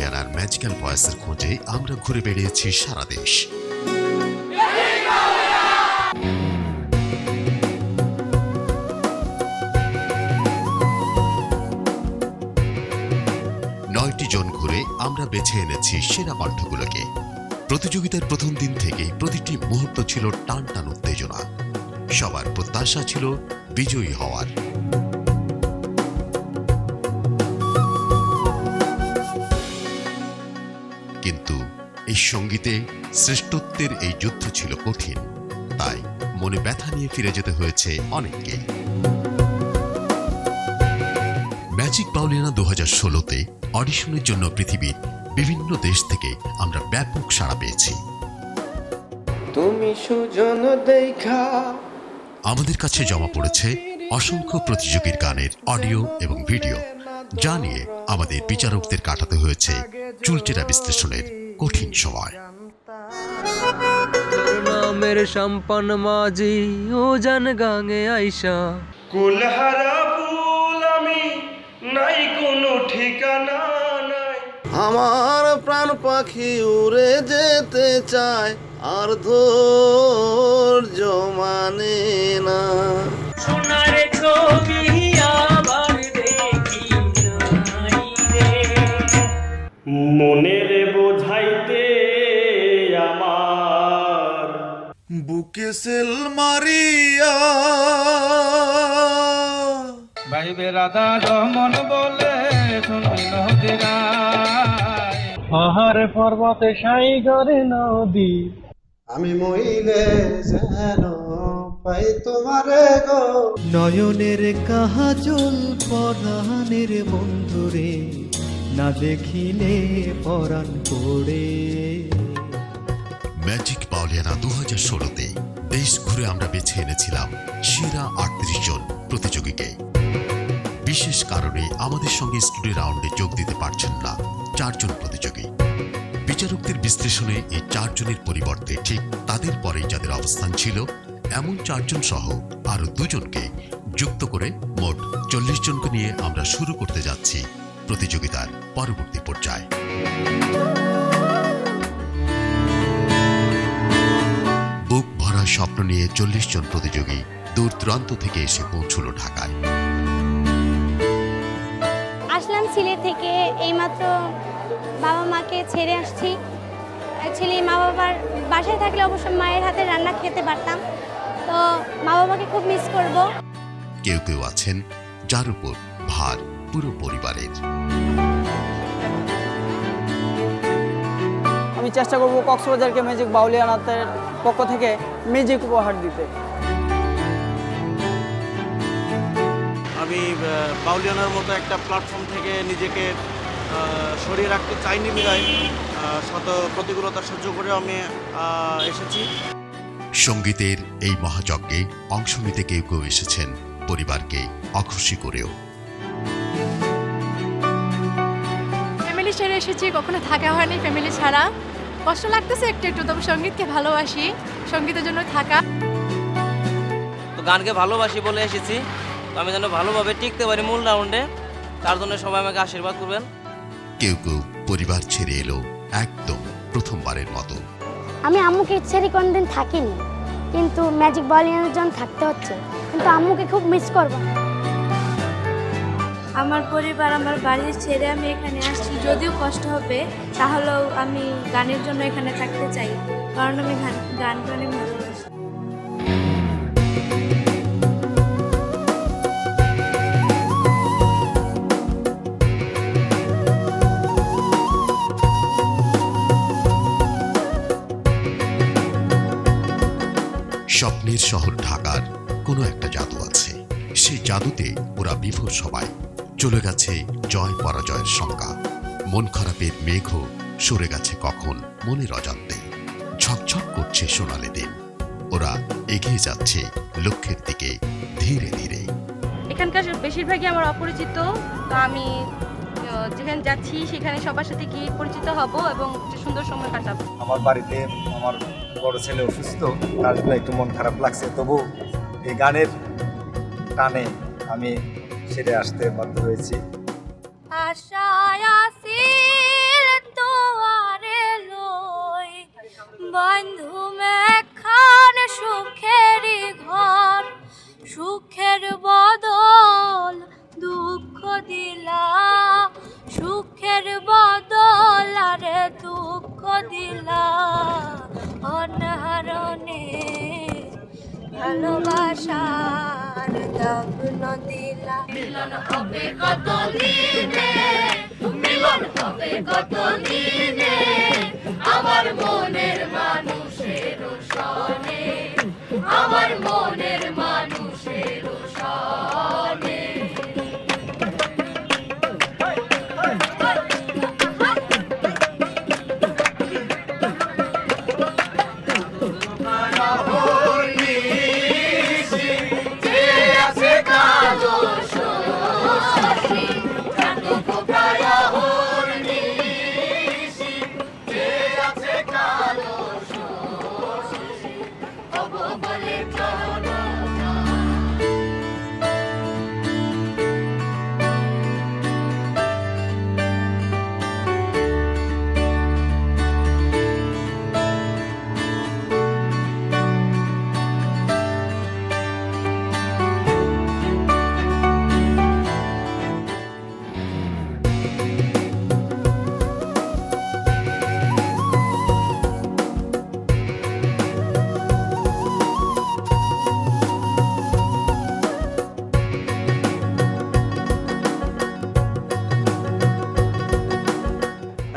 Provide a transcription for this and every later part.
পাওলিয়ানার magical ভয়েসের খোঁজে আমরা ঘুরে বেড়িয়েছি সারা দেশ। 9টি জন ঘুরে আমরা বেছে এনেছি সেরা কণ্ঠগুলোকে। প্রতিযোগিতার প্রথম দিন থেকে প্রতিটি মুহূর্ত ছিল টান টান উত্তেজনা। সবার প্রত্যাশা ছিল বিজয়ী হওয়ার। কিন্তু এই সঙ্গীতে শ্রেষ্ঠত্বের এই যুদ্ধ ছিল কঠিন, তাই মনে ব্যথা নিয়ে ফিরে যেতে হয়েছে অনেককে। ম্যাজিক পাওলিয়ানা 2016-তে অডিশনের জন্য পৃথিবীর বিভিন্ন দেশ থেকে আমরা ব্যাপক সাড়া পেয়েছি। তুমি সুজন দেখা আমাদের কাছে জমা পড়েছে অসংখ্য প্রতিযোগীর গানের অডিও এবং ভিডিও, যা নিয়ে আমাদের বিচারকদের কাটাতে হয়েছে চুলচেরা বিশ্লেষণের কঠিন সময়। নামের সম্পন্ন মাঝি ও জান গাঙে আইসা কুলহারা ফুল আমি নাই কোনো ঠিকানা নাই। আমার প্রাণ পাখি উড়ে যেতে চায় আর ধৈর্য মানে না। সোনার ছবি আবার দেখি নাই রে। মনের বোঝাইতে আমার বুকে সেল মারিয়া ভাইবে রাধা রমন বলে শুনবি নদীরায় পাহাড়ে পর্বতে সাইগরে নদী। আমি মইলে যেন পাই তোমারে গো। নয়নের কাহাজল পরাণের বন্ধুরে না দেখিলে পরাণ পড়ে। ম্যাজিক পাওলিয়ানা 2016-তে দেশ ঘুরে আমরা বেছে এনেছিলাম সেরা 38 জন প্রতিযোগীকে। বিশেষ কারণে আমাদের সঙ্গে স্টুডিও রাউন্ডে যোগ দিতে পারছেন না 4 জন প্রতিযোগী। বিচারকদের বিশ্লেষণে এই 4 জনের পরিবর্তে ঠিক তাদের পরেই যাদের অবস্থান ছিল এমন 4 জন সহ আরো 2 জনকে যুক্ত করে মোট 40 জনকে নিয়ে আমরা শুরু করতে যাচ্ছি প্রতিযোগিতার পরবর্তী পর্যায়ে। বুক ভরা স্বপ্ন নিয়ে 40 জন প্রতিযোগী দূর দূরান্ত থেকে এসে পৌঁছল ঢাকায়। আসলাম সিলেট থেকে, এইমাত্র বাবা মাকে ছেড়ে আসছি। অ্যাকচুয়ালি মা বাবার বাসায় থাকলে অবশ্য মায়ের হাতে রান্না খেতে পারতাম, তো মা বাবাকে খুব মিস করব। কেউ কেউ আছেন যার উপর ভার পুরো পরিবারের। আমি চেষ্টা করব কক্সবাজারকে ম্যাজিক পাওলিয়ানাদের পক্ষ থেকে ম্যাজিক উপহার দিতে। আমি পাওলিয়ানার মতো একটা প্ল্যাটফর্ম থেকে নিজেকে সরিয়ে রাখতে চাইনি বিধায় শত প্রতিকূলতা সহ্য করে আমি এসেছি। সঙ্গীতের এই মহাযজ্ঞে অংশ নিতে কেউ কেউ এসেছেন পরিবারকে অখুশি করেও। ফ্যামিলি ছেড়ে এসেছি, কখনো থাকা হয়নি ফ্যামিলি ছাড়া। কষ্ট লাগতেছে একটু একটু, তবে সঙ্গীতকে ভালোবাসি, সঙ্গীতের জন্য থাকা। তো গানকে ভালোবাসি বলে এসেছি, তো আমি যেন ভালোভাবে টিকতে পারি মূল রাউন্ডে, তার জন্য সবাই আমাকে আশীর্বাদ করবেন। কেউ কেউ পরিবার ছেড়ে এলো একদম প্রথমবারের মতো। আমি আম্মুকে ছেড়ে কোনদিন থাকিনি, কিন্তু ম্যাজিক পাওলিয়ানার জন্য থাকতে হচ্ছে, কিন্তু আম্মুকে খুব মিস করব। আমার পরিবার, আমার বাড়ি ছেড়ে আমি এখানে আসছি, যদিও কষ্ট হবে, তাহলেও আমি গানের জন্য এখানে থাকতে চাই, কারণ আমি গানকে অনেক ভালোবাসি। স্বপ্নের শহর ঢাকার কোনো একটা জাদু আছে, সেই জাদুতে ওরা বিভোর সবাই। চলে গেছে জয় পরাজয়ের সংজ্ঞা, মন খারাপের মেঘও সরে গেছে কখন মনের অজান্তে। ঝকঝক করছে সোনালি দিন, ওরা এগিয়ে যাচ্ছে লক্ষ্যের দিকে ধীরে ধীরে। এখানকার বেশিরভাগই আমার অপরিচিত, তো আমি যেখানে যাচ্ছি সেখানে সবার সাথে গিয়ে পরিচিত হব এবং একটা সুন্দর সময় কাটাবো। আমার বাড়িতে আমার বড় ছেলে অসুস্থ, তার জন্য একটু মন খারাপ লাগছে, তবু এই গানের টানে আমি ছেড়ে আসতে বাধ্য হয়েছি। আশায় আছিল ধুম একখান সুখেরই ঘর, সুখের বদল দুঃখ দিলা, সুখের বদল আরে দুঃখ দিলা, অনারণে ভালোবাসার দগ্ন দিলা। মিলন হবে কত দিনে, মিলন হবে কত দিনে, আমার মনের মানুষের সনে, আমার মনের মানুষের সনে।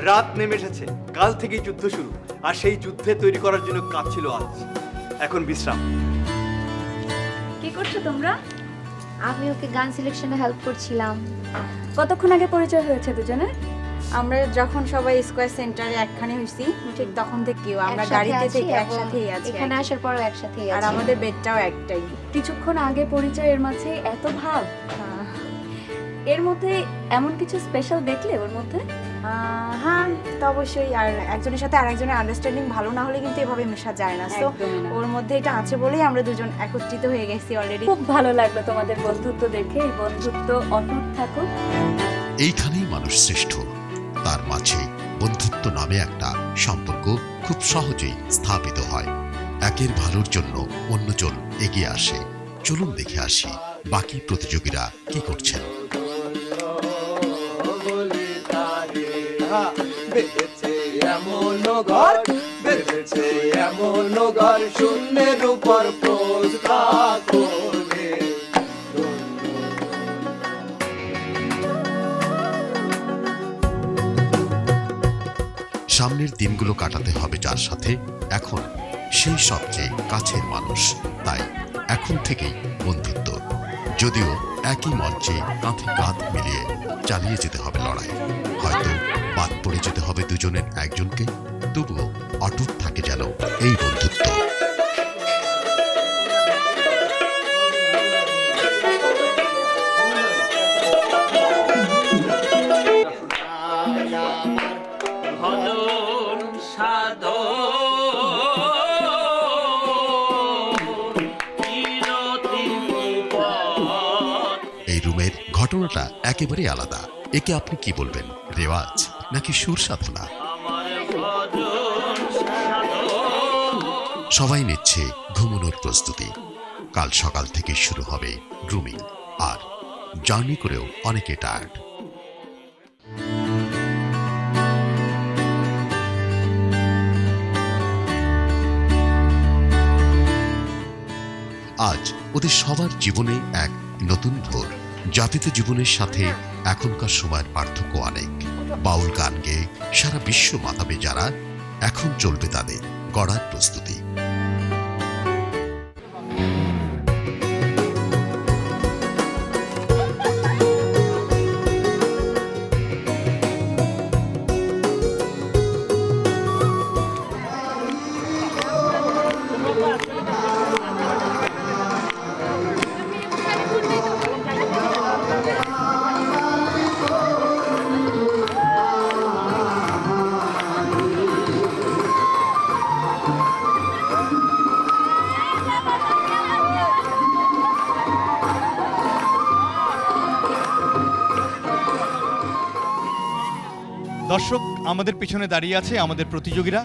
রাত নেমে এসেছে, কাল থেকেই যুদ্ধ শুরু, আর সেই যুদ্ধে তৈরি করার জন্য কাজ ছিল আজ। এখন বিশ্রাম। কি করছো তোমরা? আমি ওকে গান সিলেকশনে হেল্প করছিলাম। কতক্ষণ আগে পরিচয় হয়েছে দুজনের? আমরা যখন সবাই স্কয়ার সেন্টারে একখানে হইছি ঠিক তখন থেকেও আমরা গাড়িতে থেকে একসাথেই আছি, এখানে আসার পরও একসাথেই আর আছি। আমাদের বেডটাও একটাই। কিছুক্ষণ আগে পরিচয়ের মাঝে এত ভাব, এর মধ্যে এমন কিছু স্পেশাল দেখলে ওর মধ্যে? হ্যাঁ, তো অবশ্যই। আর একজনের সাথে আরেকজনের আন্ডারস্ট্যান্ডিং ভালো না হলে কিন্তু এভাবে মেশা যায় না। তো ওর মধ্যে এটা আছে বলেই আমরা দুজন একত্রিত হয়ে গেছি অলরেডি। খুব ভালো লাগলো তোমাদের বন্ধুত্ব দেখে। এই বন্ধুত্ব অটুট থাকুক। এইখানেই মানুষ শ্রেষ্ঠ। তার মাঝে বন্ধুত্ব নামে একটা সম্পর্ক খুব সহজেই স্থাপিত হয়। একের ভালোর জন্য অন্যজন এগিয়ে আসে। চলুন দেখে আসি বাকি প্রতিযোগীরা কি করছেন। বেঁধেছে এমন ঘর, বেঁধেছে এমন ঘর, শূন্যের উপর প্রস্তা করে। সামনের দিনগুলো কাটাতে হবে যার সাথে, এখন সেই সবচেয়ে কাছের মানুষ। তাই এখন থেকেই বন্ধুত্ব। যদিও একই মঞ্চে কাঁধে কাঁধ মিলিয়ে চালিয়ে যেতে হবে লড়াই। হয়তো বাদ পড়ে যেতে হবে দুজনের একজনকে, তবুও অটুট থাকে যেন এই বন্ধুত্ব। এই রুমের ঘটনাটা একেবারে আলাদা। একে আপনি কি বলবেন, রেওয়াজ নাকি সুর সাধনা? সবাই নিচ্ছে ঘুমানোর প্রস্তুতি। কাল সকাল থেকে শুরু হবে গ্রুমিং, আর জার্নি করেও অনেকে টায়ার্ড। আজ ওদের সবার জীবনে এক নতুন ভোর। জাতিত জীবনের সাথে এখনকার সময়ের পার্থক্য অনেক। বাউল গান গেয়ে সারা বিশ্ব মাতাবে যারা, এখন চলবে তাদের গড়ার প্রস্তুতি। দর্শক, আমাদের পিছনে দাঁড়িয়ে আছে আমাদের প্রতিযোগীরা।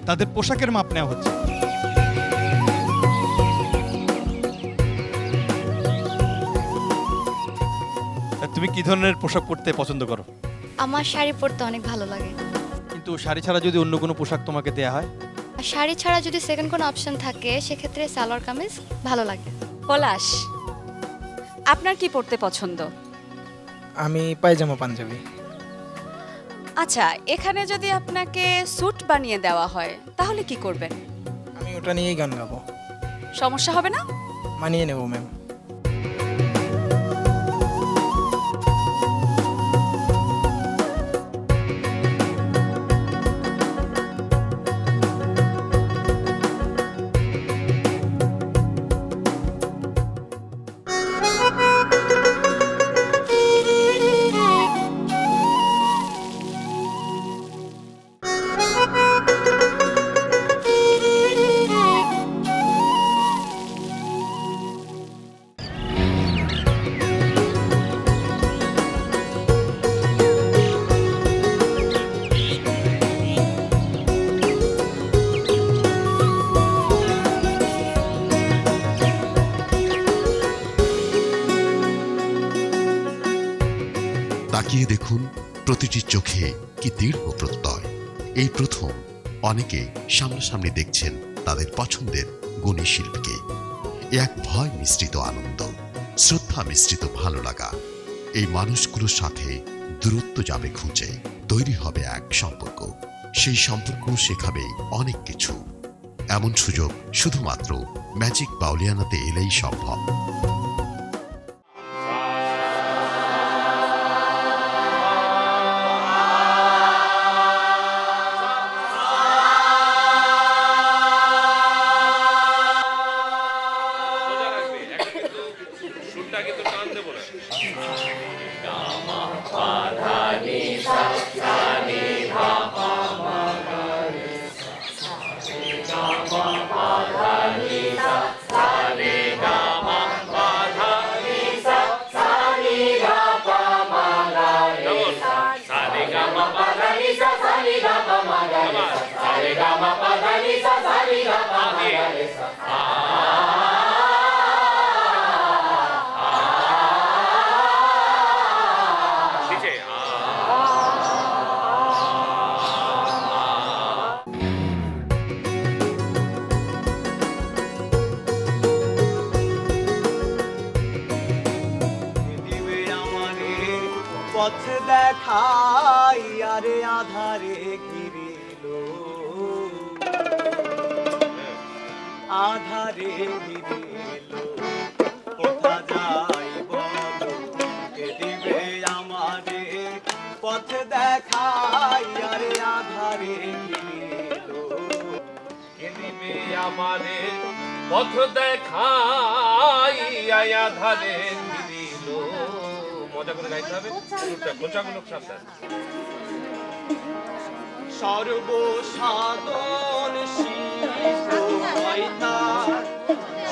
তাদের পোশাকের মাপ নেওয়া হচ্ছে। তুমি কি ধরনের পোশাক পরতে পছন্দ করো? আমার শাড়ি পরতে অনেক ভালো লাগে। কিন্তু শাড়ি ছাড়া যদি অন্য কোনো পোশাক তোমাকে দেয়া হয়? আর শাড়ি ছাড়া যদি সেকেন্ড কোনো অপশন থাকে সেক্ষেত্রে সালোয়ার কামিজ ভালো লাগে। পলাশ, আপনার কি পরতে পছন্দ? আমি পায়জামা পাঞ্জাবি। আচ্ছা, এখানে যদি আপনাকে স্যুট বানিয়ে দেওয়া হয় তাহলে কি করবেন? আমি ওটা নিয়েই গান গাবো। সমস্যা হবে না? মানিয়ে নেব ম্যাম। তাকিয়ে দেখুন প্রতিটি চোখে কি দৃঢ় প্রত্যয়। এই প্রথম অনেকে সামনাসামনি দেখছেন তাদের পছন্দের গুণী শিল্পীকে। এক ভয় মিশ্রিত আনন্দ, শ্রদ্ধা মিশ্রিত ভালো লাগা, এই মানুষগুলোর সাথে দূরত্ব যাবে খুঁজে, তৈরি হবে এক সম্পর্ক। সেই সম্পর্ক শেখাবে অনেক কিছু। এমন সুযোগ শুধুমাত্র ম্যাজিক বাউলিয়ানাতে এলেই সম্ভব। পথ দেখাই আরে আধারে ঘিরিল, আধারে ঘিরিল, কোথা যাই বলো কে দিবে আমারে? পথ দেখাই আরে আধারে ঘিরিল, কে দিবে আমারে? পথ দেখাই আধারে ঘিরিল। মজা করে গাইতে হবে, গোছাগুলো সাবধান। সর্বসাধন শিষ্ট হইতার,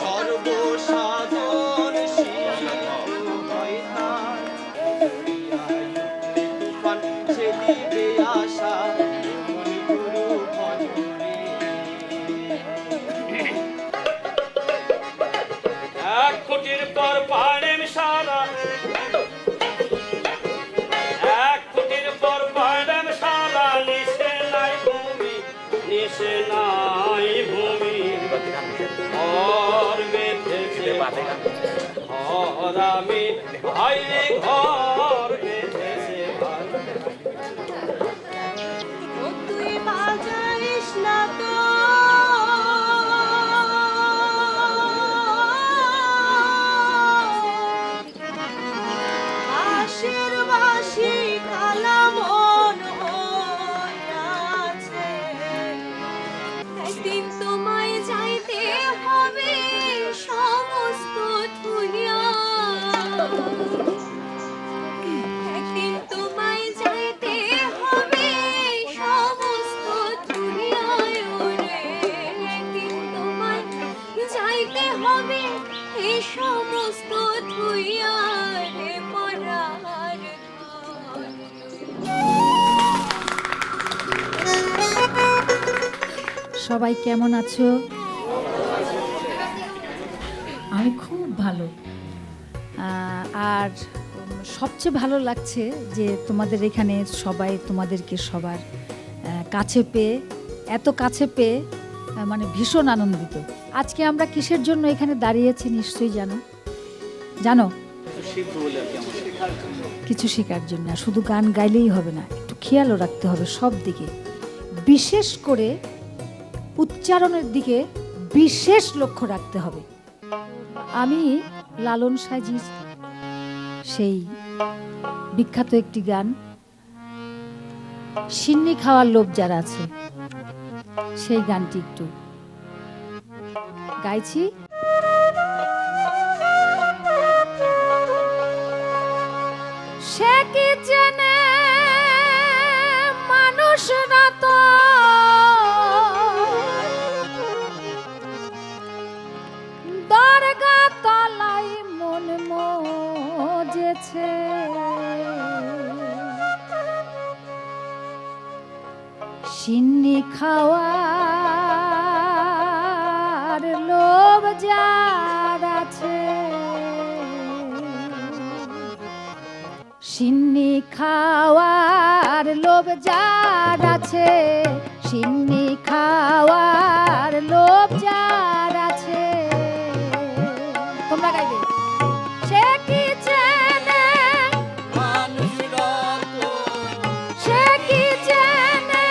সর্বসাধন শিষ্ট হইতার, তুফান সে দিবে আশা মন গুরু ভজরে। এক কোটির পর পাড়েম সারা, নাই ভূমি ঘর বেঁধেছে, ঘর আমি ভাই ঘর বেঁধেছে। তুই বাজাইস না তো আশের বাসি কালা মন হইয়াছে, একদিন তোমায় যাইতে হবে সমস্ত থুইয়া, একদিন তোমায় যাইতে হবে সমস্ত থুইয়া রে, একদিন তোমায় যাইতে হবে এই সমস্ত থুইয়া রে পরার। সবাই কেমন আছো? আমি খুব ভালো। আর সবচেয়ে ভালো লাগছে যে তোমাদের এখানে সবাই তোমাদেরকে সবার কাছে পেয়ে, এত কাছে পেয়ে মানে ভীষণ আনন্দিত। আজকে আমরা কিসের জন্য এখানে দাঁড়িয়েছি নিশ্চয়ই জানো? জানো? কিছু শেখার জন্য। শুধু গান গাইলেই হবে না, একটু খেয়ালও রাখতে হবে সব দিকে, বিশেষ করে উচ্চারণের দিকে বিশেষ লক্ষ্য রাখতে হবে। আমি লালন সাঁইজির সেই বিখ্যাত একটি গান সিন্নি খাওয়ার লোভ যারা আছে, সেই গানটি একটু গাইছি। সে কি জানে মানুষ না তো দরগা তলায় মন মজেছে, সিন্নি খাওয়ার লোভ যার আছে, সিন্নি খাওয়ার লোভ যার আছে, সিন্নি খাওয়ার লোভ যার আছে। তোমরা গাইবে। সে কি চেনে মানুষ রতন, সে কি চেনে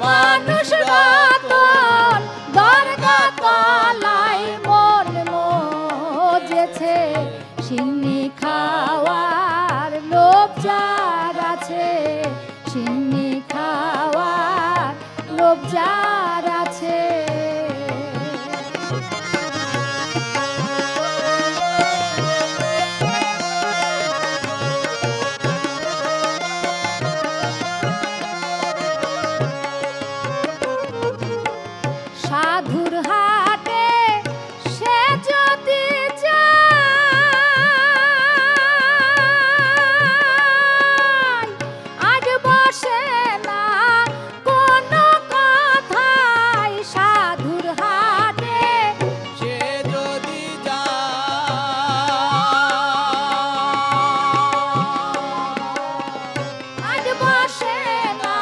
মানুষ রতন, দরগা তলায় মন মজেছে, সিন্নি খাওয়ার লোভ যার আছে, সিন্নি খাওয়ার লোভ যার আছে। সাধুর হাটে সে যদি যায়, আজ বসে না কোনো কথাই, সাধুর হাটে সে যদি যায়, আজ বসে না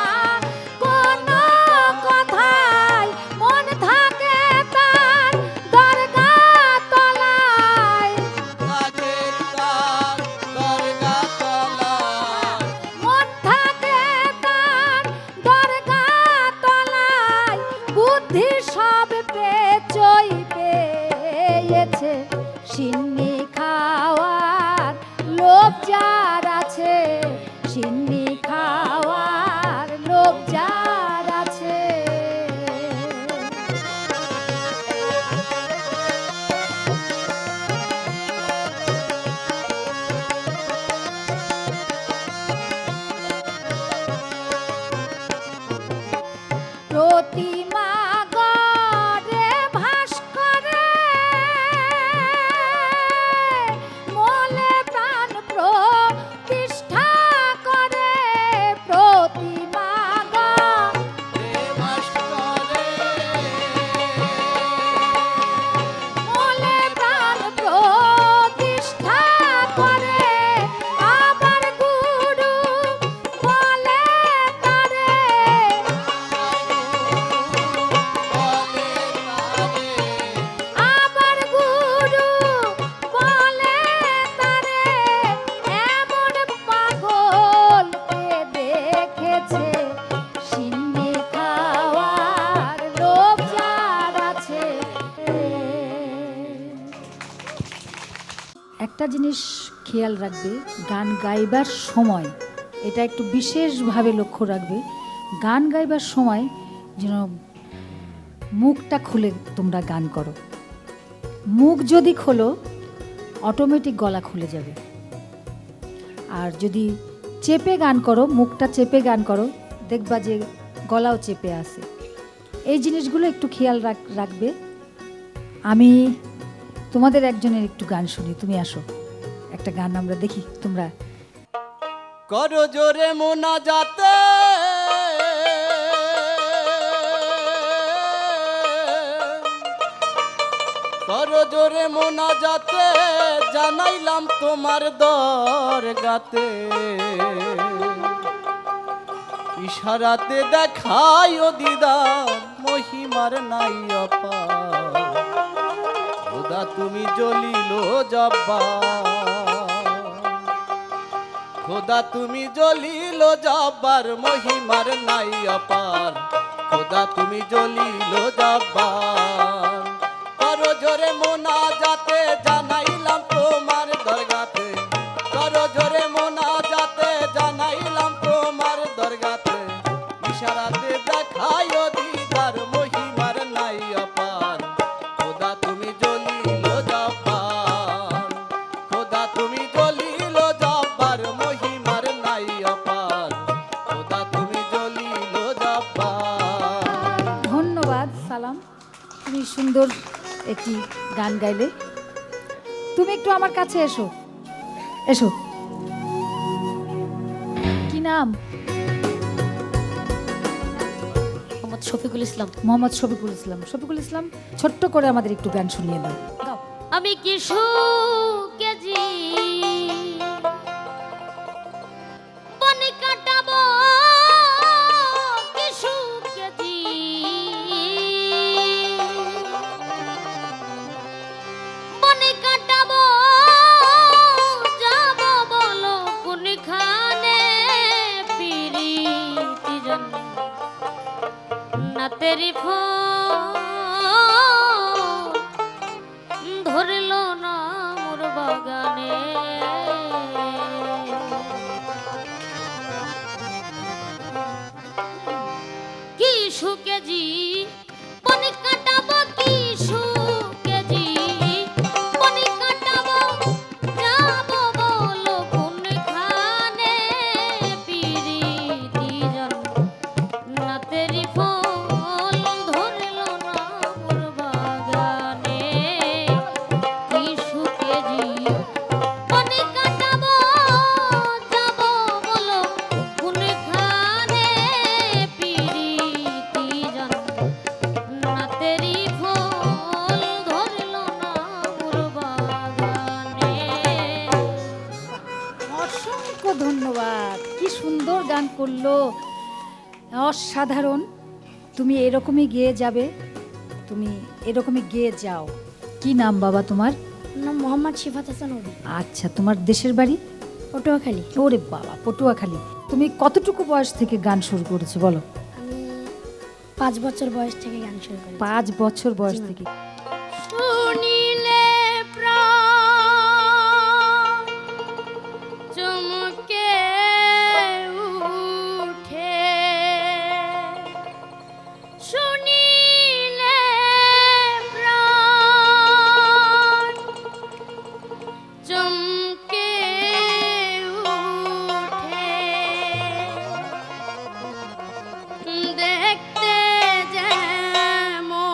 কোনো কথাই, মন থাকে তার দরগা তলায়, মন থাকে তার দরগা তলায়, বুদ্ধি সব পেচই পেয়েছে, সিন্নি খাওয়ার লোভ যার আছে, সিন্নি খাওয়ার লোভ যার আছে। প্রতিমা গড়ে ভাস করে, মোলে প্রাণ প্রতিষ্ঠা করে, প্রতিমা গড়ে ভাস করে, মোলে প্রাণ প্রতিষ্ঠা করে, আবার গুরু বলে তারে, আবার গুরু বলে তারে, এমন পাগলকে দেখেছে, সিন্নি খাওয়ার লোভ যার আছে। একটা জিনিস খেয়াল রাখবে, গান গাইবার সময় এটা একটু বিশেষভাবে লক্ষ্য রাখবে। গান গাইবার সময় যেন মুখটা খুলে তোমরা গান করো। মুখ যদি খোলো অটোমেটিক গলা খুলে যাবে। আর যদি চেপে গান করো, মুখটা চেপে গান করো, দেখবা যে গলাও চেপে আসে। এই জিনিসগুলো একটু খেয়াল রাখবে। আমি তোমাদের একজনের একটু গান শুনি, তুমি আসো, একটা গান আমরা দেখি তোমরা করো জোরে মোনা যাতে করো জোরে মোনাজাতে জানাইলাম তোমার দরগাতে ইশারাতে দেখাই ও দিদার মহিমার নাই অপার খোদা তুমি জলিল জব্বার খোদা তুমি জলিল জব্বার মহিমার নাই অপার খোদা তুমি জলিল জব্বার করো জোরে মোনাজাতে জানাইলাম তোমার দরগাতে করো জোরে মোনাজাতে জানাইলাম তোমার দরগাতে ইশারাতে দেখাই ও দিদার মহিমার নাই অপার খোদা তুমি জলিল জব্বার খোদা তুমি জলিল জব্বার মহিমার নাই অপার খোদা তুমি জলিল জব্বার। ধন্যবাদ সালাম, তুমি সুন্দর একটি গান গাইলে। তুমি একটু আমার কাছে এসো, এসো। কি নাম? মোহাম্মদ শফিকুল ইসলাম। মোহাম্মদ শফিকুল ইসলাম। শফিকুল ইসলাম, ছোট্ট করে আমাদের একটু গান শুনিয়ে দাও। আমি কি সুকেজি বনে কাটাবো কি সুকেজি বনে কাটাবো যাব বলো কোনখানে পিরিতি জন না তেরি ধরল না মোর বাগানে কি সুকেজি বনে কাটাবো কি সুকেজি বনে কাটাবো যাব বলো কোনখানে পিরিতি জন না তেরি ফল ধরল না মোর বাগানে কি সুকেজি বনে কাটাবো যাব বলো কোনখানে পিরিতি জন না তেরি ফল ধরল না মোর বাগানে। অসংখ্য ধন্যবাদ, কি সুন্দর গান করলো, অসাধারণ। তুমি এরকমই গেয়ে যাবে, তুমি এরকমই গেয়ে যাও। কি নাম বাবা তোমার? নাম মোহাম্মদ শিফাত হাসান অভি। আচ্ছা, তোমার দেশের বাড়ি? পটুয়াখালী। ওরে বাবা, পটুয়াখালী। তুমি কতটুকু বয়স থেকে গান শুরু করেছো বলো? আমি 5 বছর বয়স থেকে গান শুরু করি। 5 বছর বয়স থেকে। শুনিলে প্রাণ চমকে উঠে শুনিলে প্রাণ চমকে উঠে দেখতে যেমন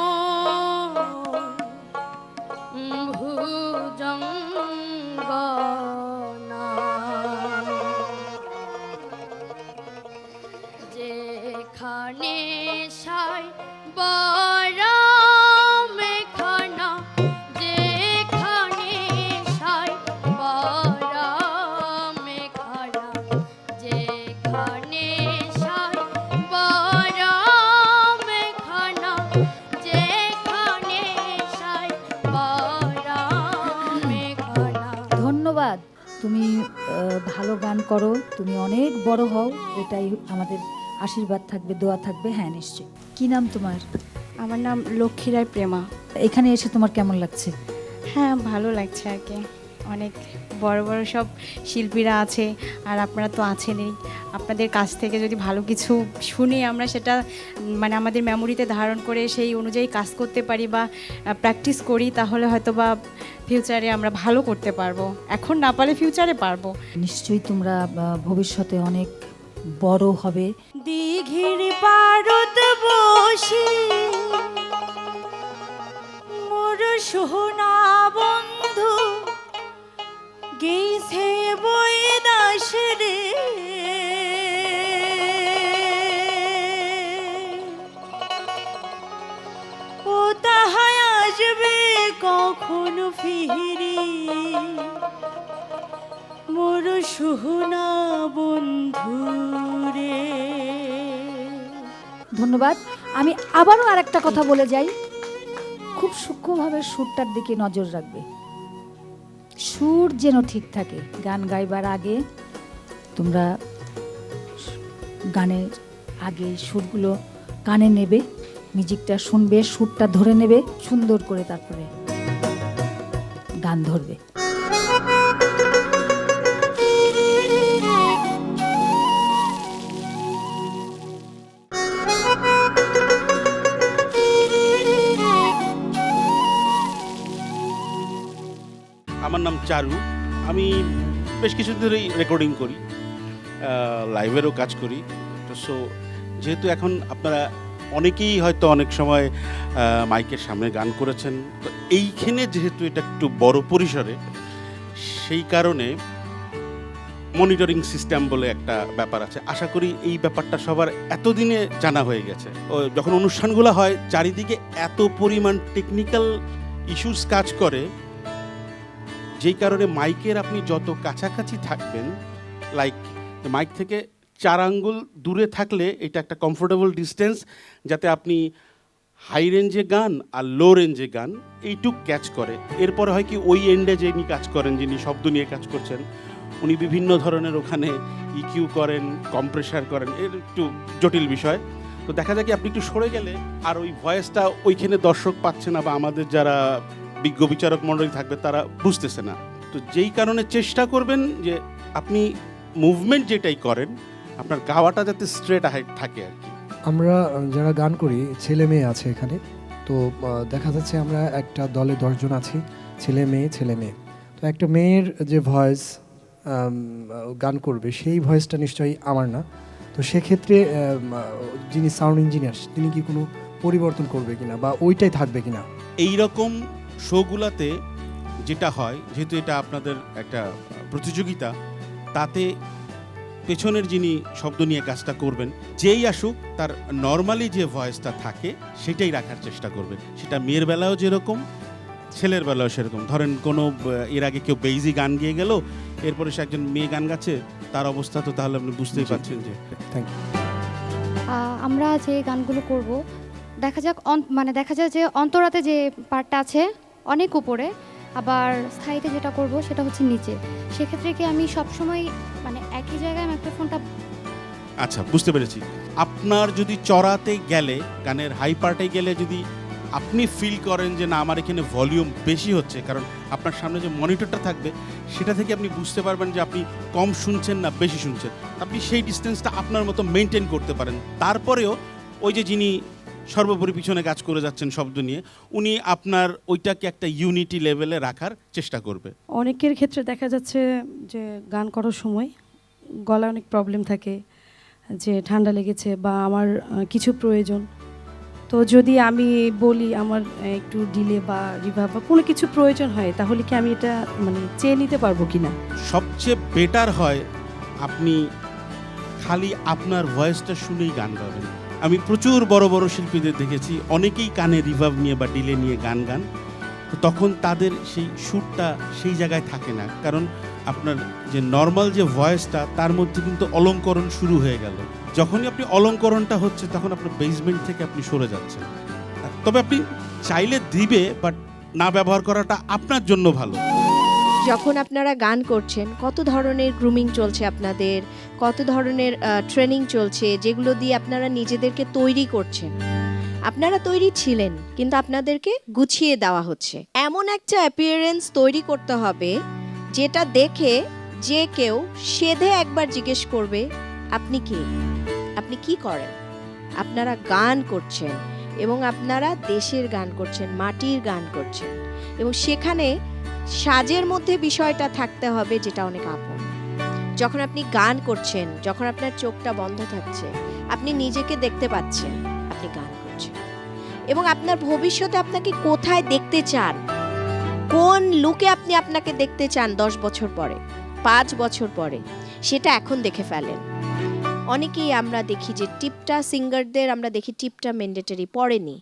ভুজঙ্গনা যেখানে সাই বরমেখানা যেখানে সাই বরমেখানা যেখানে সাই বরমেখানা যেখানে সাই বরমেখানা। ধন্যবাদ, তুমি ভালো গান করো, তুমি অনেক বড় হও, এটাই আমাদের আশীর্বাদ থাকবে, দোয়া থাকবে। হ্যাঁ নিশ্চয়ই। কি নাম তোমার? আমার নাম লক্ষ্মী রায় প্রেমা। এখানে এসে তোমার কেমন লাগছে? হ্যাঁ, ভালো লাগছে আর কি। অনেক বড় বড় সব শিল্পীরা আছে, আর আপনারা তো আছেনই। আপনাদের কাছ থেকে যদি ভালো কিছু শুনে আমরা সেটা মানে আমাদের মেমোরিতে ধারণ করে সেই অনুযায়ী কাজ করতে পারি বা প্র্যাকটিস করি, তাহলে হয়তো বা ফিউচারে আমরা ভালো করতে পারবো। এখন না পারলে ফিউচারে পারবো। নিশ্চয়ই তোমরা ভবিষ্যতে অনেক বড় হবে। দিঘির পারদ বসি মোর সোনা বন্ধু গেছে বই দাস রে, ও তাহায় আসবে কখন ফিরি মোর সোহনা বন্ধুরে। ধন্যবাদ। আমি আবারও আরেকটা কথা বলে যাই, খুব সূক্ষ্মভাবে সুরটার দিকে নজর রাখবে, সুর যেন ঠিক থাকে। গান গাইবার আগে তোমরা গানের আগে সুরগুলো কানে নেবে, মিউজিকটা শুনবে, সুরটা ধরে নেবে সুন্দর করে, তারপরে গান ধরবে। আমার নাম চারু। আমি বেশ কিছু ধরেই রেকর্ডিং করি, লাইভেরও কাজ করি। তো সো যেহেতু এখন আপনারা অনেকেই হয়তো অনেক সময় মাইকের সামনে গান করেছেন, তো এইখানে যেহেতু এটা একটু বড় পরিসরে, সেই কারণে মনিটরিং সিস্টেম বলে একটা ব্যাপার আছে। আশা করি এই ব্যাপারটা সবার এতদিনে জানা হয়ে গেছে। যখন অনুষ্ঠানগুলো হয় চারিদিকে এত পরিমাণ টেকনিক্যাল ইস্যুস কাজ করে, যেই কারণে মাইকের আপনি যত কাছাকাছি থাকবেন, লাইক মাইক থেকে 4 আঙ্গুল দূরে থাকলে এটা একটা কমফোর্টেবল ডিস্টেন্স, যাতে আপনি হাই রেঞ্জে গান আর লো রেঞ্জে গান এইটুক ক্যাচ করে। এরপরে হয় কি, ওই এন্ডে যিনি কাজ করেন, যিনি শব্দ নিয়ে কাজ করছেন, উনি বিভিন্ন ধরনের ওখানে ইকিউ করেন, কম্প্রেসার করেন, এর একটু জটিল বিষয়। তো দেখা যায় কি আপনি একটু সরে গেলে আর ওই ভয়েসটা ওইখানে দর্শক পাচ্ছে না, বা আমাদের যারা বিজ্ঞ বিচারক মণ্ডলী থাকবে তারা বুঝতেছে না। তো যেই কারণে চেষ্টা করবেন যে আপনি মুভমেন্ট যেটাই করেন আপনার গাওয়াটা যাতে স্ট্রেট হাইট থাকে আর কি। আমরা যারা গান করি ছেলে মেয়ে আছে এখানে, তো দেখা যাচ্ছে আমরা একটা দলে 10 জন আছি, ছেলে মেয়ে। তো একটা মেয়ের যে ভয়েস গান করবে সেই ভয়েসটা নিশ্চয়ই আমার না। তো সেক্ষেত্রে যিনি সাউন্ড ইঞ্জিনিয়ার তিনি কি কোনো পরিবর্তন করবে কিনা, বা ওইটাই থাকবে কিনা? এইরকম শোগুলাতে যেটা হয়, যেহেতু এটা আপনাদের একটা প্রতিযোগিতা, তাতে পেছনের যিনি শব্দ নিয়ে কাজটা করবেন, যেই আসুক তার নর্মালি যে ভয়েসটা থাকে সেটাই রাখার চেষ্টা করবেন। সেটা মেয়ের বেলাও যেরকম, ছেলের বেলাও সেরকম। ধরেন কোনো এর আগে কেউ বেইজি গান গিয়ে গেল, এরপরে সে একজন মেয়ে গান গাচ্ছে, তার অবস্থা তো তাহলে আপনি বুঝতেই পারছেন যে। Thank you. আমরা যে গানগুলো করব, দেখা যায় যে অন্তরাতে যে পার্টটা আছে অনেক উপরে, আবার স্থায়ীতে যেটা করব সেটা হচ্ছে নিচে। সেক্ষেত্রে কি আমি সবসময় একই জায়গায় মাইক্রোফোনটা। আচ্ছা, বুঝতে পেরেছি। আপনার যদি চড়াতে গেলে, গানের হাই পার্টে গেলে যদি আপনি ফিল করেন যে না আমার এখানে ভলিউম বেশি হচ্ছে, কারণ আপনার সামনে যে মনিটরটা থাকবে সেটা থেকে আপনি বুঝতে পারবেন যে আপনি কম শুনছেন না বেশি শুনছেন, আপনি সেই ডিস্টেন্সটা আপনার মতো মেনটেন করতে পারেন। তারপরেও ওই যে যিনি সর্বোপরি পিছনে কাজ করে যাচ্ছেন শব্দ নিয়ে, উনি আপনার ওইটাকে একটা ইউনিটি লেভেলে রাখার চেষ্টা করবে। অনেকের ক্ষেত্রে দেখা যাচ্ছে যে গান করার সময় গলায় অনেক প্রবলেম থাকে, যে ঠান্ডা লেগেছে বা আমার কিছু প্রয়োজন, তো যদি আমি বলি আমার একটু ডিলে বা রিভার্ব বা কোনো কিছু প্রয়োজন হয়, তাহলে কি আমি এটা চেয়ে নিতে পারবো কিনা? সবচেয়ে বেটার হয় আপনি খালি আপনার ভয়েসটা শুনেই গান গাবেন। আমি প্রচুর বড় বড় শিল্পীদের দেখেছি অনেকেই কানে রিভার্ব নিয়ে বা ডিলে নিয়ে গান, তখন তাদের সেই সুরটা সেই জায়গায় থাকে না, কারণ আপনার যে নর্মাল যে ভয়েসটা তার মধ্যে কিন্তু অলঙ্করণ শুরু হয়ে গেল। যখনই আপনি অলঙ্করণটা হচ্ছে তখন আপনার বেসমেন্ট থেকে আপনি সরে যাচ্ছেন। তবে আপনি চাইলে দিবে, বাট না ব্যবহার করাটা আপনার জন্য ভালো। যখন আপনারা গান করছেন, কত ধরনের গ্রুমিং চলছে আপনাদের, কত ধরনের ট্রেনিং চলছে, যেগুলো দিয়ে আপনারা নিজেদেরকে তৈরি করছেন। আপনারা তৈরি ছিলেন, কিন্তু আপনাদেরকে গুছিয়ে দেওয়া হচ্ছে। এমন একটা অ্যাপিয়ারেন্স তৈরি করতে হবে যেটা দেখে যে কেউ সেধে একবার জিজ্ঞেস করবে আপনি কে, আপনি কি করেন। আপনারা গান করছেন এবং আপনারা দেশের গান করছেন, মাটির গান করছেন, এবং সেখানে সাজের মধ্যে বিষয়টা থাকতে হবে যেটা অনেক আপন। যখন আপনি গান করছেন, যখন আপনার চোখটা বন্ধ থাকছে, আপনি নিজেকে দেখতে পাচ্ছেন আপনি গান করছেন, এবং আপনার ভবিষ্যতে আপনাকে কোথায় দেখতে চান, কোন লুকে আপনি আপনাকে দেখতে চান 10 বছর পরে, 5 বছর পরে, সেটা এখন দেখে ফেলেন। অনেকেই আমরা দেখি যে টিপটা সিঙ্গারদের আমরা দেখি টিপটা ম্যান্ডেটরি পড়েনি,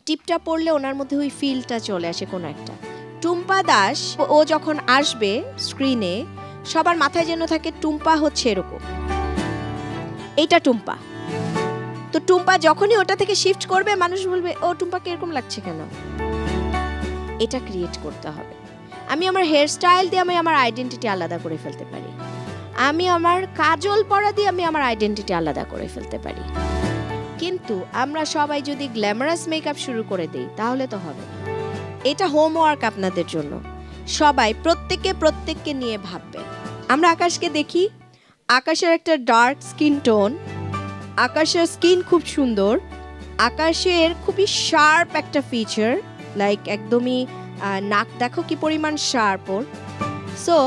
টিপটা পড়লে ওনার মধ্যে ওই ফিলটা চলে আসে কোনো একটা। টুম্পা টুম্পা দাস ও যখন আসবে স্ক্রিনে, সবার মাথায় যেন থাকে টুম্পা হচ্ছে এরকম, এইটা টুম্পা। তো টুম্পা যখনই ওটা থেকে শিফট করবে, মানুষ বলবে ও টুম্পাকে এরকম লাগছে কেন। এটা ক্রিয়েট করতে হবে। আমি আমার হেয়ার স্টাইল দিয়ে আমি আমার আইডেন্টিটি আলাদা করে ফেলতে পারি, আমি আমার কাজল পরা দিয়ে আমি আমার আইডেন্টিটি আলাদা করে ফেলতে পারি। কিন্তু আমরা সবাই যদি গ্ল্যামারাস মেকআপ শুরু করে দিই তাহলে তো হবে না। এটা হোমওয়ার্ক আপনাদের জন্য, সবাই প্রত্যেককে নিয়ে ভাববে। আমরা আকাশকে দেখি, আকাশের একটা ডার্ক স্কিন টোন, আকাশের স্কিন খুব সুন্দর, আকাশের খুবই শার্প একটা ফিচার, লাইক একদমই নাক দেখো কি পরিমাণ শার্প ওর। সো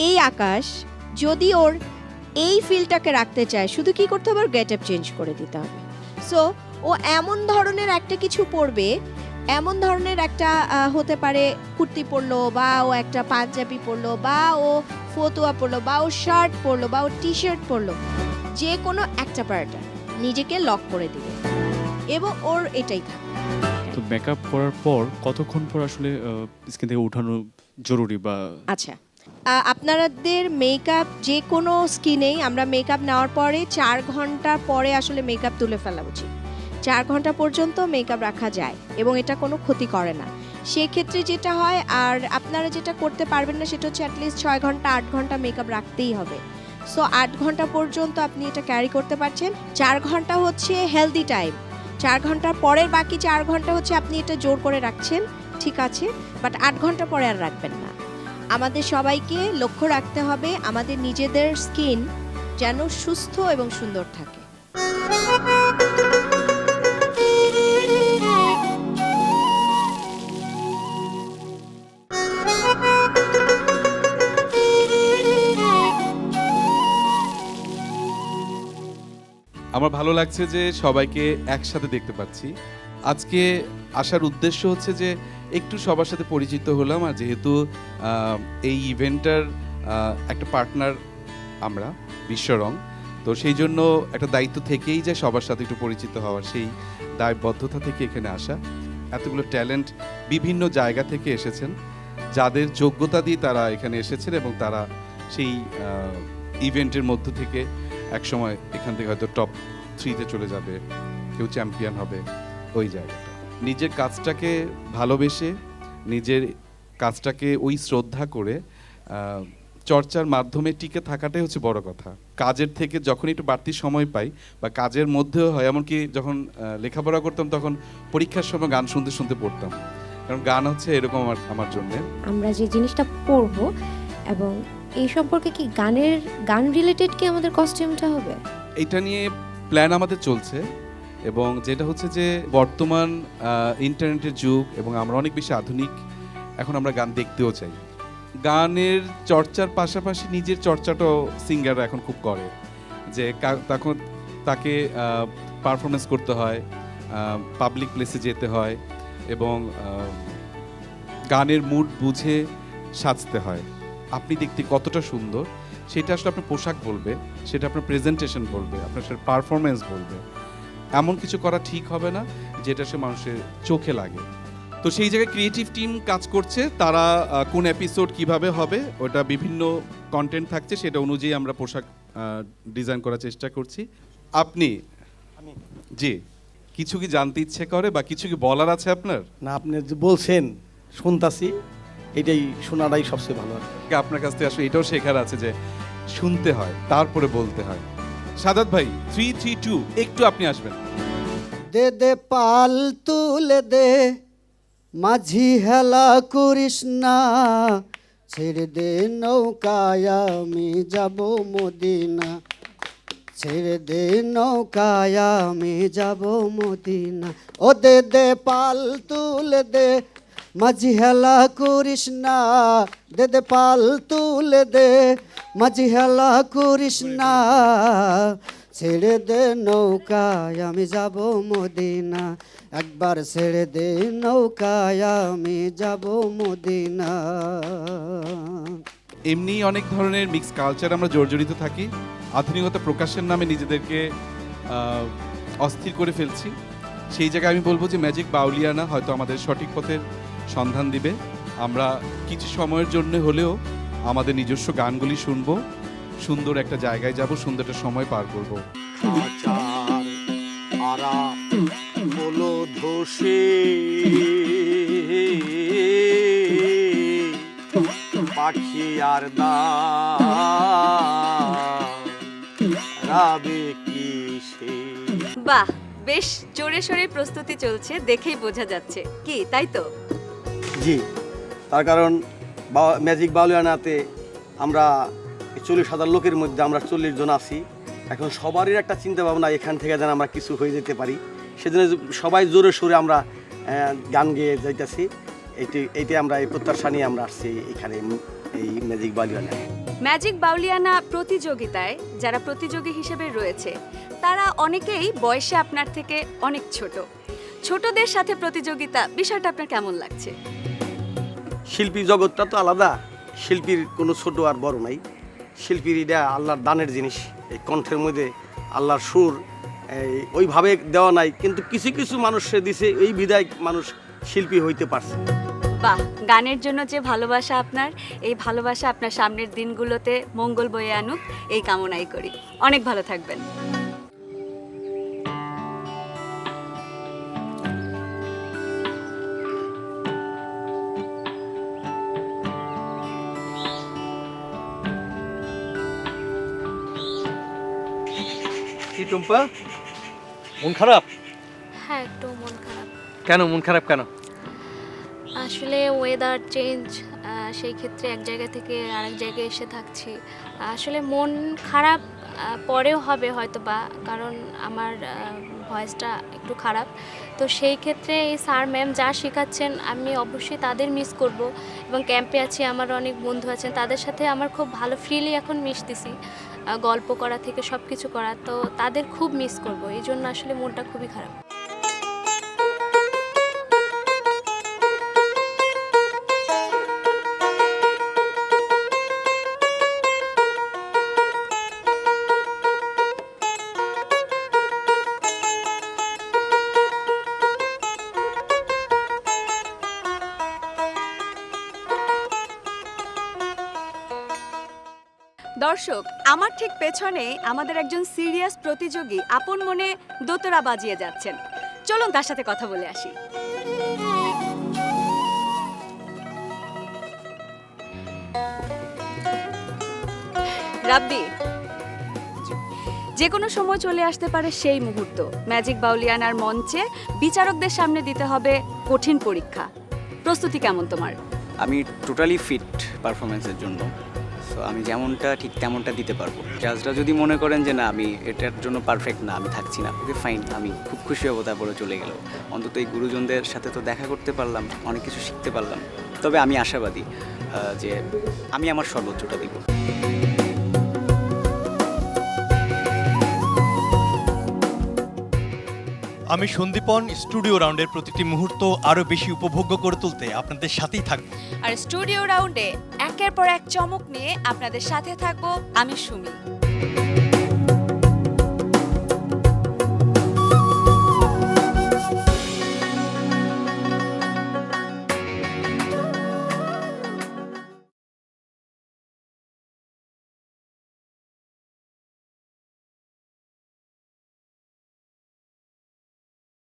এই আকাশ যদি ওর এই ফিলটাকে রাখতে চায়, শুধু কি করতে হবে, ওর গেট আপ চেঞ্জ করে দিতে হবে। সো ও এমন ধরনের একটা কিছু পরবে, এমন ধরনের একটা হতে পারে কুর্তি পরলো, বা ও একটা পাঞ্জাবি পরলো, বা ও ফতুয়া পরলো, বা ও শার্ট পরলো, বা ও টি শার্ট পরলো, যে কোনো একটা প্যাটার্ন নিজেকে লক করে দিবে এবং ওর এটাই থাকে। তো মেকআপ করার পর কতক্ষণ পর আসলে স্কিন থেকে উঠানো জরুরি? বা আচ্ছা, আপনাদের মেকআপ যে কোনো স্কিনেই আমরা মেকআপ নেওয়ার পরে 4 ঘন্টা পরে আসলে মেকআপ তুলে ফেলা উচিত। 4 ঘন্টা পর্যন্ত মেকআপ রাখা যায় এবং এটা কোনো ক্ষতি করে না। সেক্ষেত্রে যেটা হয়, আর আপনারা যেটা করতে পারবেন না সেটা হচ্ছে অ্যাটলিস্ট 6 ঘন্টা 8 ঘন্টা মেকআপ রাখতেই হবে। সো 8 ঘন্টা পর্যন্ত আপনি এটা ক্যারি করতে পারছেন। 4 ঘন্টা হচ্ছে হেলদি টাইম, 4 ঘন্টার পরের বাকি 4 ঘন্টা হচ্ছে আপনি এটা জোর করে রাখছেন, ঠিক আছে, বাট 8 ঘন্টা পরে আর রাখবেন না। আমাদের সবাইকে লক্ষ্য রাখতে হবে আমাদের নিজেদের স্কিন যেন সুস্থ এবং সুন্দর থাকে। আমার ভালো লাগছে যে সবাইকে একসাথে দেখতে পাচ্ছি। আজকে আসার উদ্দেশ্য হচ্ছে যে একটু সবার সাথে পরিচিত হলাম, আর যেহেতু এই ইভেন্টটার একটা পার্টনার আমরা বিশ্বরং, তো সেই জন্য একটা দায়িত্ব থেকেই যে সবার সাথে একটু পরিচিত হওয়ার, সেই দায়বদ্ধতা থেকে এখানে আসা। এতগুলো ট্যালেন্ট বিভিন্ন জায়গা থেকে এসেছেন, যাদের যোগ্যতা দিয়ে তারা এখানে এসেছেন এবং তারা সেই ইভেন্টের মধ্য থেকে একসময় এখান থেকে হয়তো টপ 3-তে চলে যাবে, কেউ চ্যাম্পিয়ন হবে। ওই জায়গাটা নিজের কাজটাকে ভালোবেসে, নিজের কাজটাকে ওই শ্রদ্ধা করে চর্চার মাধ্যমে টিকে থাকাটাই হচ্ছে বড় কথা। কাজের থেকে যখন একটু বাড়তি সময় পাই বা কাজের মধ্যেও হয়, এমনকি যখন লেখাপড়া করতাম তখন পরীক্ষার সময় গান শুনতে শুনতে পড়তাম, কারণ গান হচ্ছে এরকম আমার জন্য। আমরা যে জিনিসটা পড়বো এবং এই সম্পর্কে কি গান রিলেটেড কি আমাদের কস্টিউমটা হবে, এটা নিয়ে প্ল্যান আমাদের চলছে। এবং যেটা হচ্ছে যে বর্তমান ইন্টারনেটের যুগ এবং আমরা অনেক বেশি আধুনিক, এখন আমরা গান দেখতেও চাই। গানের চর্চার পাশাপাশি নিজের চর্চাটাও সিঙ্গাররা এখন খুব করে, যে তখন তাকে পারফরমেন্স করতে হয়, পাবলিক প্লেসে যেতে হয় এবং গানের মুড বুঝে সাজতে হয়। আপনি দেখতে কতটা সুন্দর সেটা আসলে আপনার পোশাক বলবে, সেটা আপনার প্রেজেন্টেশন বলবে, আপনার সেটা পারফরমেন্স বলবে। এমন কিছু করা ঠিক হবে না যেটা সে মানুষের চোখে লাগে। তো সেই জায়গায় ক্রিয়েটিভ টিম কাজ করছে, তারা কোন এপিসোড কিভাবে হবে ওটা বিভিন্ন কন্টেন্ট থাকছে, সেটা অনুযায়ী আমরা পোশাক ডিজাইন করার চেষ্টা করছি। আপনি জি কিছু কি জানতে ইচ্ছে করে বা কিছু কি বলার আছে আপনার? না, আপনি যে বলছেন শুনতাছি, এটাই শোনাটাই সবচেয়ে ভালো। আপনার কাছ থেকে আসলে এটাও শেখার আছে যে শুনতে হয় তারপরে বলতে হয়। সাদাত ভাই 3-3-2 একটু আপনি আসবেন। দে দে পাল তুলে দে, মাঝি হেলা করিস না, ছেড়ে দে নৌকায় আমি যাব মদিনা, ছেড়ে দে নৌকায় আমি যাব মদিনা। ও দে দে পাল তুলে দে, মাঝি হেলা করিস না, দে দে পাল তুলে দে, মাঝি হেলা করিস না, ছেড়ে দে নৌকায় আমি যাব মদিনা, একবার ছেড়ে দে নৌকায় আমি যাব মদিনা। এমনি অনেক ধরনের মিক্স কালচার আমরা জর্জরিত থাকি, আধুনিকতা প্রকাশের নামে নিজেদেরকে অস্থির করে ফেলছি। সেই জায়গায় আমি বলবো যে ম্যাজিক বাউলিয়ানা হয়তো আমাদের সঠিক পথের সন্ধান দিবে। আমরা কিছু সময়ের জন্য হলেও আমাদের নিজস্ব গানগুলি শুনবো, সুন্দর একটা জায়গায় যাব, সুন্দর একটা সময় পার করব। আরা বলো ধসে পাখি আর রাবে কি সে। বাহ, বেশ জোরে সোরে প্রস্তুতি চলছে, দেখেই বোঝা যাচ্ছে। কি তাই তো? জি, তার কারণ ম্যাজিক বাউলিয়ানাতে আমরা 40,000 লোকের মধ্যে আমরা 40 জন আছি। এখন সবারই একটা চিন্তা ভাবনা এখান থেকে যেন আমরা কিছু হয়ে যেতে পারি, সেজন্য সবাই জোরে সোরে আমরা গান গেয়ে যাইতেছি। এইটা আমরা এই প্রত্যাশা নিয়ে আমরা আসছি এখানে এই ম্যাজিক বাউলিয়ানায়। ম্যাজিক বাউলিয়ানা প্রতিযোগিতায় যারা প্রতিযোগী হিসেবে রয়েছে তারা অনেকেই বয়সে আপনার থেকে অনেক ছোট। ছোটদের সাথে প্রতিযোগিতা, বিষয়টা আপনার কেমন লাগছে? শিল্পী জগৎটা তো আলাদা, শিল্পীর কোনো ছোট আর বড় নাই। শিল্পীর এটা আল্লাহর দানের জিনিস, এই কণ্ঠের মধ্যে আল্লাহর সুর ওইভাবে দেওয়া নাই, কিন্তু কিছু কিছু মানুষে দিছে, এই বিদায় মানুষ শিল্পী হইতে পারছে। বাহ, গানের জন্য যে ভালোবাসা আপনার, এই ভালোবাসা আপনার সামনের দিনগুলোতে মঙ্গল বয়ে আনুক, এই কামনাই করি। অনেক ভালো থাকবেন। কি টুম্পা, মন খারাপ? হ্যাঁ, একটু মন খারাপ। কেন মন খারাপ কেন? আসলে ওয়েদার চেঞ্জ, সেই ক্ষেত্রে এক জায়গা থেকে আরেক জায়গায় এসে থাকছি। আসলে মন খারাপ পরেও হবে হয়তো বা, কারণ আমার ভয়েসটা একটু খারাপ। তো সেই ক্ষেত্রে এই স্যার ম্যাম যা শেখাচ্ছেন আমি অবশ্যই তাদের মিস করব। এবং ক্যাম্পে আছি, আমার অনেক বন্ধু আছেন, তাদের সাথে আমার খুব ভালো ফ্রিলি এখন মিশতেছি, গল্প করা থেকে সব কিছু করা। তো তাদের খুব মিস করব, এই জন্য আসলে মনটা খুবই খারাপ। দর্শক, আমার ঠিক পেছনে আমাদের একজন সিরিয়াস প্রতিযোগী আপন মনে দোতরা বাজিয়ে যাচ্ছেন। চলুন তার সাথে কথা বলে আসি। রাব্বি, যে কোনো সময় চলে আসতে পারে সেই মুহূর্ত, ম্যাজিক বাউলিয়ানার মঞ্চে বিচারকদের সামনে দিতে হবে কঠিন পরীক্ষা। প্রস্তুতি কেমন তোমার? আমি টোটালি ফিট পারফরমেন্সের জন্য, সো আমি যেমনটা ঠিক তেমনটা দিতে পারবো। জাজরা যদি মনে করেন যে না আমি এটার জন্য পারফেক্ট না, আমি থাকছি না, ওকে ফাইন, আমি খুব খুশি হবো, তারপরে চলে গেল। অন্তত এই গুরুজনদের সাথে তো দেখা করতে পারলাম, অনেক কিছু শিখতে পারলাম। তবে আমি আশাবাদী যে আমি আমার সর্বোচ্চটা দিব। আমি সন্দীপন স্টুডিও রাউন্ডের প্রতিটি মুহূর্ত আরো বেশি উপভোগ্য করে তুলতে আপনাদের সাথেই থাকবো। আর স্টুডিও রাউন্ডে একের পর এক চমক নিয়ে আপনাদের সাথে থাকবো আমি সুমি।